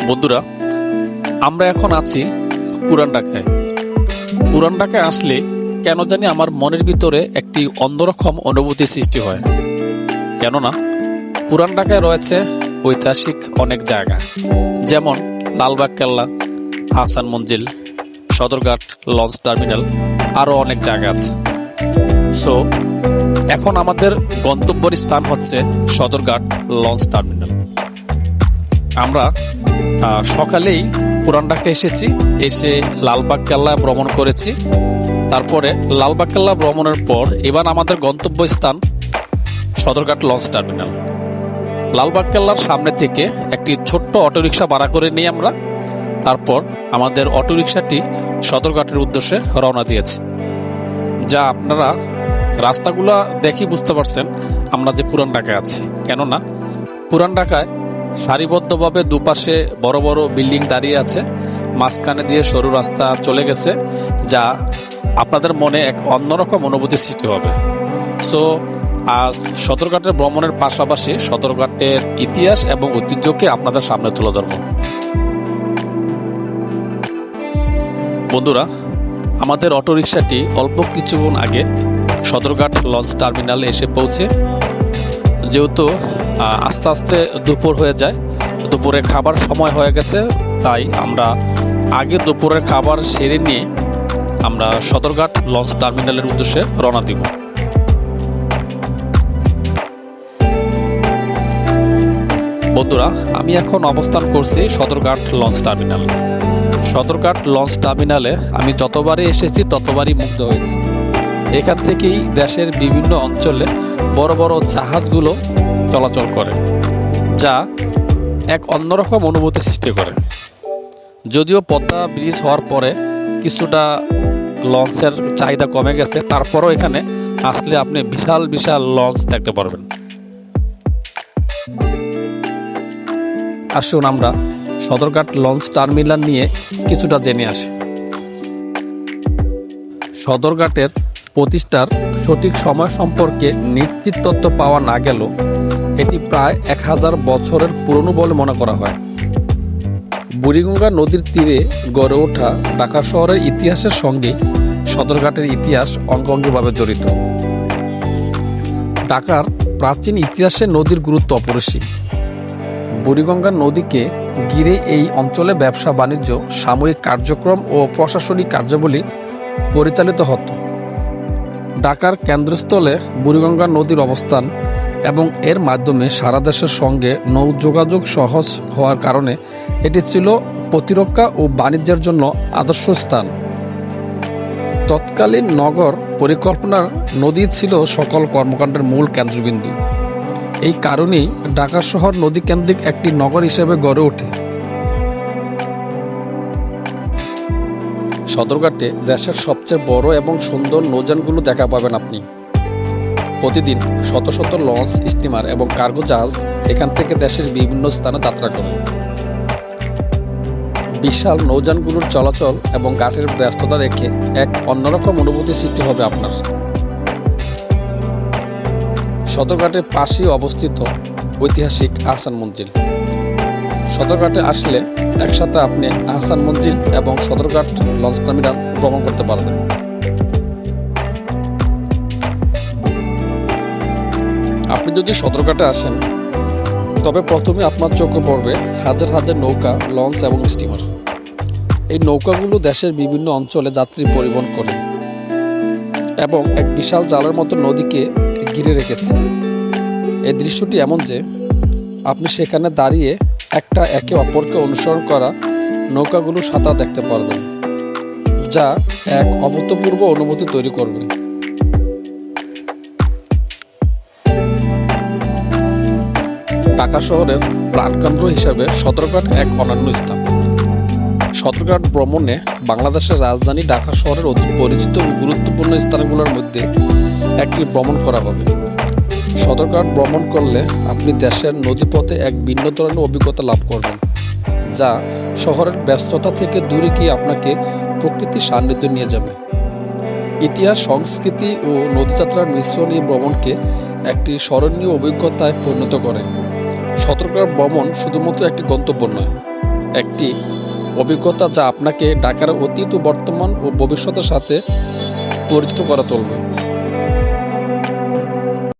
বন্ধুরা, আমরা এখন আছি পুরান ঢাকায়। পুরান ঢাকায় আসলে কেন জানি আমার মনের ভিতরে একটি অন্যরকম অনুভূতি সৃষ্টি হয়। কেননা পুরান ঢাকায় রয়েছে ঐতিহাসিক অনেক জায়গা, যেমন লালবাগ কেল্লা, আহসান মঞ্জিল, সদরঘাট লঞ্চ টার্মিনাল, আরও অনেক জায়গা আছে। সো এখন আমাদের গন্তব্যের স্থান হচ্ছে সদরঘাট লঞ্চ টার্মিনাল। আমরা সকালেই পুরান ঢাকা এসেছি, এসে লালবাগ কেল্লা ভ্রমণ করেছি। তারপরে লালবাগ কেল্লা ভ্রমণের পর এবার আমাদের গন্তব্যস্থান সদরঘাট লঞ্চ টার্মিনাল। লালবাগ কেল্লার সামনে থেকে একটি ছোট্ট অটোরিকশা ভাড়া করে নিয়ে আমরা তারপর আমাদের অটোরিকশাটি সদরঘাটের উদ্দেশ্যে রওনা দিয়েছি। যা আপনারা রাস্তাগুলো দেখি বুঝতে পারছেন আমরা যে পুরান ঢাকায় আছি। কেননা পুরান ঢাকায় সারিবদ্ধভাবে দুপাশে বড় বড় বিল্ডিং দাঁড়িয়ে আছে, মাঝখানে দিয়ে সরু রাস্তা চলে গেছে, যা আপনাদের মনে এক অন্যরকম অনুভূতি সৃষ্টি হবে। সো আজ সদরঘাটের ভ্রমণের পাশাপাশি সদরঘাটের ইতিহাস এবং ঐতিহ্যকে আপনাদের সামনে তুলে ধরব। বন্ধুরা, আমাদের অটোরিকশাটি অল্প কিছুক্ষণ আগে সদরঘাট লঞ্চ টার্মিনালে এসে পৌঁছে। যেহেতু আস্তে আস্তে দুপুর হয়ে যায়, দুপুরে খাবার সময় হয়ে গেছে, তাই আমরা আগে দুপুরের খাবার সেরে নিয়ে আমরা সদরঘাট লঞ্চ টার্মিনালের উদ্দেশ্যে রওনা দিব। বন্ধুরা, আমি এখন অবস্থান করছি Sadarghat launch terminal. Sadarghat launch টার্মিনালে আমি যতবারই এসেছি ততবারই মুগ্ধ হয়েছি। এখান থেকেই দেশের বিভিন্ন অঞ্চলে বড় বড় জাহাজগুলো চলাচল করে, যা এক অন্যরকম অনুভূতি সৃষ্টি করে। যদিও পদ্মা ব্রিজ হওয়ার পরে কিছুটা লঞ্চের চাহিদা কমে গেছে, তারপরও এখানে আসলে আপনি বিশাল বিশাল লঞ্চ দেখতে পারবেন। আসুন আমরা সদরঘাট লঞ্চ টার্মিনাল নিয়ে কিছুটা জেনে আসি। সদরঘাটের প্রতিষ্ঠার সঠিক সময় সম্পর্কে নিশ্চিত তথ্য পাওয়া না গেলেও এটি প্রায় 1000 বছরের পুরনো বলে মনে করা হয়। বুড়িগঙ্গা নদীর তীরে গড়ে ওঠা ঢাকা শহরের ইতিহাসের সঙ্গে সদরঘাটের ইতিহাস অঙ্গাঙ্গিভাবে জড়িত। ঢাকার প্রাচীন ইতিহাসে নদীর গুরুত্ব অপরিসীম। বুড়িগঙ্গা নদীকে ঘিরে এই অঞ্চলে ব্যবসা বাণিজ্য, সাময়িক কার্যক্রম ও প্রশাসনিক কার্যাবলী পরিচালিত হতো। ঢাকার কেন্দ্রস্থলে বুড়িগঙ্গা নদীর অবস্থান এবং এর মাধ্যমে সারা দেশের সঙ্গে নৌ যোগাযোগ সহজ হওয়ার কারণে এটি ছিল প্রতিরক্ষা ও বাণিজ্যের জন্য আদর্শ স্থান। তৎকালীন নগর পরিকল্পনার নদী ছিল সকল কর্মকাণ্ডের মূল কেন্দ্রবিন্দু। এই কারণেই ঢাকা শহর নদীকেন্দ্রিক একটি নগর হিসেবে গড়ে ওঠে। সদরঘাটে দেশের সবচেয়ে বড় এবং সুন্দর নৌযানগুলো দেখা পাবেন আপনি। প্রতিদিন শত শত লঞ্চ, স্টিমার এবং কার্গো জাহাজ এখান থেকে দেশের বিভিন্ন স্থানে যাত্রা করে। বিশাল নৌযানগুলোর চলাচল এবং ঘাটের ব্যস্ততা দেখে এক অন্যরকম অনুভূতি সৃষ্টি হবে আপনার। সদরঘাটের পাশেই অবস্থিত ঐতিহাসিক আহসান মঞ্জিল। সদরঘাটে আসলে একসাথে আপনি আহসান মঞ্জিল এবং সদরঘাট লঞ্চ টার্মিনাল ভ্রমণ করতে পারবেন। আপনি যদি সদরঘাটে আসেন তবে প্রথমে আপনার চোখে পড়বে হাজার হাজার নৌকা, লঞ্চ এবং স্টিমার। এই নৌকাগুলো দেশের বিভিন্ন অঞ্চলে যাত্রী পরিবহন করে এবং এক বিশাল জালের মতো নদীকে ঘিরে রেখেছে। এই দৃশ্যটি এমন যে আপনি সেখানে দাঁড়িয়ে একে অপরকে অনুসরণ করা নৌকাগুলো সাঁতার দেখতে পারবেন, যা এক অভূতপূর্ব অনুভূতি তৈরি করবে। ঢাকা শহরের প্রাণকেন্দ্র হিসেবে সদরঘাট এক অনন্য স্থান। সদরঘাট ভ্রমণে বাংলাদেশের রাজধানী ঢাকা শহরের অতি পরিচিত ও গুরুত্বপূর্ণ স্থানগুলোর মধ্যে একটি ভ্রমণ করা হবে। সদরঘাট ভ্রমণ করলে আপনি দেশের নদীপথে এক ভিন্ন ধরনের অভিজ্ঞতা লাভ করবেন, যা শহরের ব্যস্ততা থেকে দূরে গিয়ে আপনাকে প্রকৃতির সান্নিধ্য নিয়ে যাবে। ইতিহাস, সংস্কৃতি ও নদীযাত্রার মিশ্রণ এই ভ্রমণকে একটি স্মরণীয় অভিজ্ঞতায় পরিণত করে। সদরঘাট ভ্রমণ শুধুমাত্র একটি গন্তব্য নয়, একটি অভিজ্ঞতা যা আপনাকে ঢাকার অতীত, বর্তমান ও ভবিষ্যতের সাথে পরিচিত করে তুলবে।